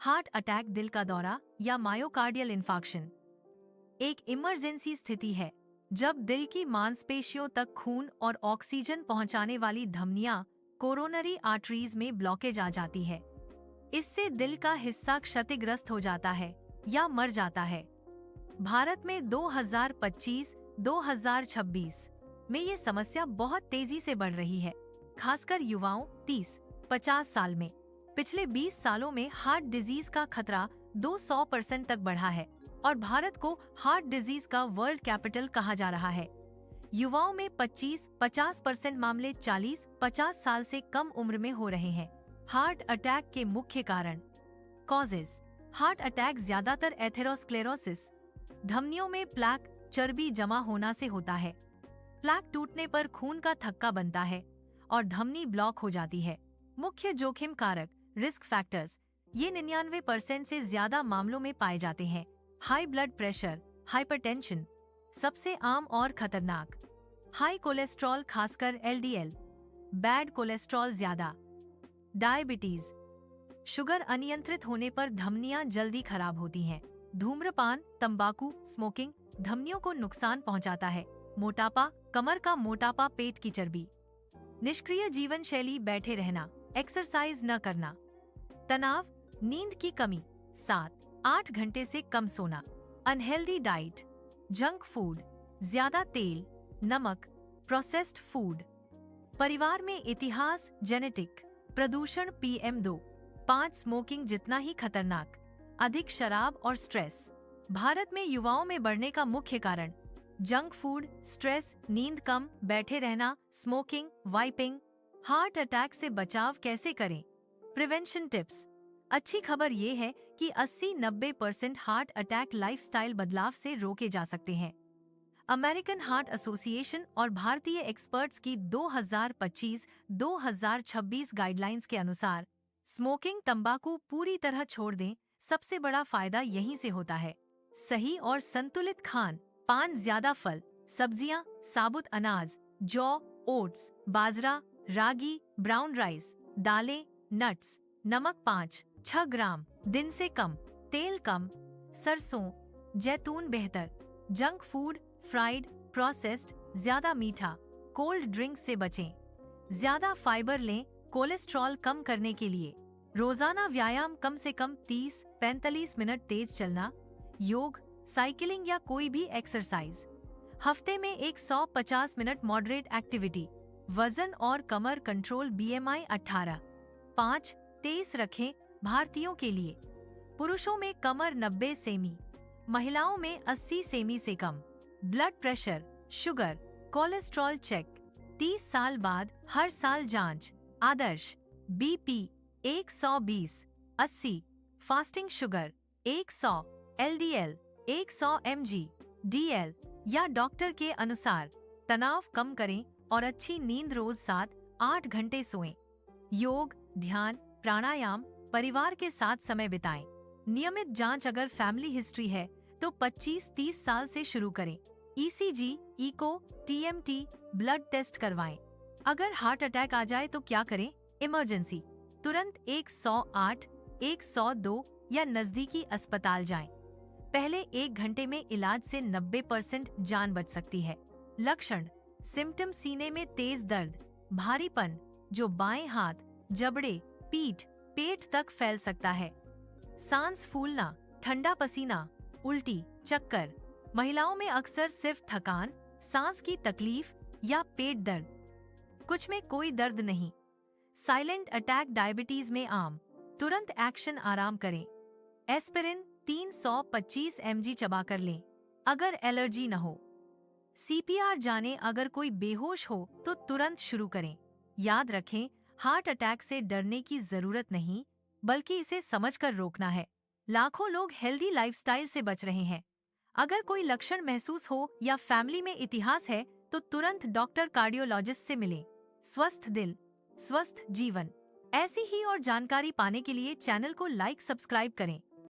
Heart attack, दिल का दौरा या मायोकार्डियल इंफार्क्शन एक इमरजेंसी स्थिति है जब दिल की मांसपेशियों तक खून और ऑक्सीजन पहुंचाने वाली धमनियां कोरोनरी आर्टरीज में ब्लॉकेज आ जाती है। इससे दिल का हिस्सा क्षतिग्रस्त हो जाता है या मर जाता है। भारत में 2025-2026 में ये समस्या बहुत तेजी से बढ़ रही है, खासकर युवाओं 30-50 साल में। पिछले 20 सालों में हार्ट डिजीज का खतरा 200% तक बढ़ा है और भारत को हार्ट डिजीज का वर्ल्ड कैपिटल कहा जा रहा है। युवाओं में 25-50% मामले 40-50 साल से कम उम्र में हो रहे हैं। हार्ट अटैक के मुख्य कारण। कॉजेज। हार्ट अटैक ज्यादातर एथेरोस्क्लेरोसिस, धमनियों में प्लेक, चर्बी जमा होना से होता है। प्लेक टूटने पर खून का थक्का बनता है और धमनी ब्लॉक हो जाती है। मुख्य जोखिम कारक, रिस्क फैक्टर्स, ये 99% से ज्यादा मामलों में पाए जाते हैं। हाई ब्लड प्रेशर, हाइपरटेंशन सबसे आम और खतरनाक। हाई कोलेस्ट्रॉल, खासकर LDL, बैड कोलेस्ट्रॉल ज्यादा। डायबिटीज, शुगर अनियंत्रित होने पर धमनियां जल्दी खराब होती हैं। धूम्रपान, तंबाकू, स्मोकिंग धमनियों को नुकसान पहुंचाता है। मोटापा, कमर का मोटापा, पेट की चर्बी। निष्क्रिय जीवन शैली, बैठे रहना, एक्सरसाइज न करना। तनाव, नींद की कमी, 7-8 घंटे से कम सोना। अनहेल्दी डाइट, जंक फूड, ज्यादा तेल, नमक, प्रोसेस्ड फूड। परिवार में इतिहास, जेनेटिक, प्रदूषण, PM2.5 स्मोकिंग जितना ही खतरनाक। अधिक शराब और स्ट्रेस, भारत में युवाओं में बढ़ने का मुख्य कारण। जंक फूड, स्ट्रेस, नींद कम, बैठे रहना, स्मोकिंग, वाइपिंग। हार्ट अटैक से बचाव कैसे करें? Prevention tips. अच्छी खबर ये है कि 80-90% हार्ट अटैक लाइफस्टाइल बदलाव से रोके जा सकते हैं। अमेरिकन हार्ट एसोसिएशन और भारतीय एक्सपर्ट्स की 2025-2026 गाइडलाइंस के अनुसार स्मोकिंग, तंबाकू पूरी तरह छोड़ दें। सबसे बड़ा फायदा यहीं से होता है। सही और संतुलित खान पान, ज्यादा फल, सब्जियां, साबुत अनाज, जौ, ओट्स, बाजरा, रागी, ब्राउन राइस, दालें, नट्स। नमक 5-6 ग्राम दिन से कम। तेल कम, सरसों, जैतून बेहतर। जंक फूड, फ्राइड, प्रोसेस्ड, ज्यादा मीठा, कोल्ड ड्रिंक से बचें। ज्यादा फाइबर लें कोलेस्ट्रॉल कम करने के लिए। रोजाना व्यायाम, कम से कम 30-45 मिनट तेज चलना, योग, साइकिलिंग या कोई भी एक्सरसाइज। हफ्ते में 150 मिनट मॉडरेट एक्टिविटी। वजन और कमर कंट्रोल, BMI 18.5-23 रखें। भारतीयों के लिए पुरुषों में कमर 90 सेमी, महिलाओं में 80 सेमी से कम। Blood pressure, sugar, cholesterol check 30 साल बाद हर साल जांच। आदर्श BP 120/80, fasting sugar 100, LDL 100 mg, DL या डॉक्टर के अनुसार। तनाव कम करें और अच्छी नींद, रोज 7-8 घंटे सोएं। योग, ध्यान, प्राणायाम, परिवार के साथ समय बिताएं। नियमित जांच, अगर फैमिली हिस्ट्री है तो 25-30 साल से शुरू करें। ECG, echo, TMT, blood test करवाएं। अगर हार्ट अटैक आ जाए तो क्या करें? इमरजेंसी, तुरंत 108, 102 या नजदीकी अस्पताल जाएं। पहले 1 घंटे में इलाज से 90% जान बच सकती है। लक्षण, सिम्टम, सीने में तेज दर्द, भारीपन जो बाएं हाथ, जबड़े, पीठ, पेट तक फैल सकता है। सांस फूलना, ठंडा पसीना, उल्टी, चक्कर। महिलाओं में अक्सर सिर्फ थकान, सांस की तकलीफ या पेट दर्द, कुछ में कोई दर्द नहीं। साइलेंट अटैक, डायबिटीज में आम। तुरंत एक्शन, आराम करें। एस्पिरिन 325 mg चबाकर लें अगर एलर्जी न हो। CPR जाने, अगर कोई बेहोश हो तो तुरंत शुरू करें। याद रखें, हार्ट अटैक से डरने की जरूरत नहीं, बल्कि इसे समझकर रोकना है। लाखों लोग हेल्दी लाइफस्टाइल से बच रहे हैं। अगर कोई लक्षण महसूस हो या फैमिली में इतिहास है तो तुरंत डॉक्टर, कार्डियोलॉजिस्ट से मिलें। स्वस्थ दिल, स्वस्थ जीवन। ऐसी ही और जानकारी पाने के लिए चैनल को लाइक, सब्सक्राइब करें।